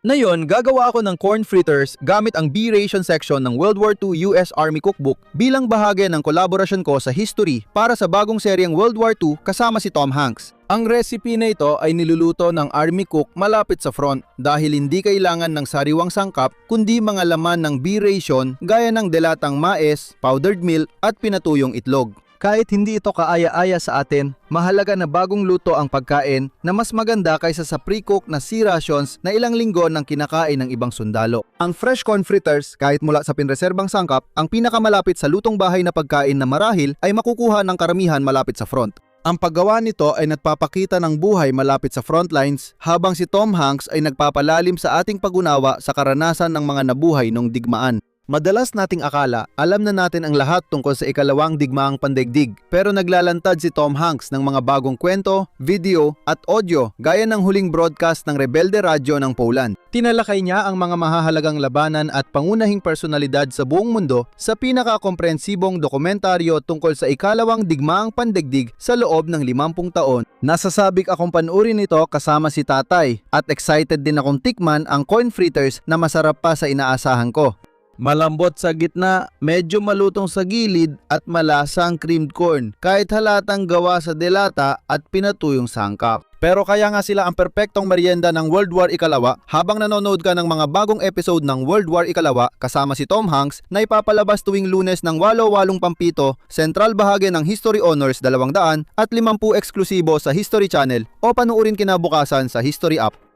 Ngayon, gagawa ako ng corn fritters gamit ang B-ration section ng World War II US Army Cookbook bilang bahagi ng kolaborasyon ko sa history para sa bagong seryeng World War II kasama si Tom Hanks. Ang recipe na ito ay niluluto ng Army Cook malapit sa front dahil hindi kailangan ng sariwang sangkap kundi mga laman ng B-ration gaya ng delatang mais, powdered milk at pinatuyong itlog. Kahit hindi ito kaaya-aya sa atin, mahalaga na bagong luto ang pagkain na mas maganda kaysa sa pre-cook na C-rations na ilang linggo ng kinakain ng ibang sundalo. Ang fresh corn fritters, kahit mula sa pinreserbang sangkap, ang pinakamalapit sa lutong bahay na pagkain na marahil ay makukuha ng karamihan malapit sa front. Ang paggawa nito ay nagpapakita ng buhay malapit sa front lines habang si Tom Hanks ay nagpapalalim sa ating pag-unawa sa karanasan ng mga nabuhay nung digmaan. Madalas nating akala, alam na natin ang lahat tungkol sa ikalawang digmaang pandaigdig, pero naglalantad si Tom Hanks ng mga bagong kwento, video at audio gaya ng huling broadcast ng Rebelde Radio ng Poland. Tinalakay niya ang mga mahahalagang labanan at pangunahing personalidad sa buong mundo sa pinakakomprehensibong dokumentaryo tungkol sa ikalawang digmaang pandaigdig sa loob ng 50 taon. Nasasabik akong panuorin ito kasama si tatay at excited din akong tikman ang corn fritters na masarap pa sa inaasahan ko. Malambot sa gitna, medyo malutong sa gilid at malasang creamed corn kahit halatang gawa sa delata at pinatuyong sangkap. Pero kaya nga sila ang perpektong merienda ng World War Ikalawa habang nanonood ka ng mga bagong episode ng World War Ikalawa kasama si Tom Hanks na ipapalabas tuwing Lunes ng 8-8 Pampito, Central bahagi ng History Honors 200 at 50 eksklusibo sa History Channel o panuorin kinabukasan sa History App.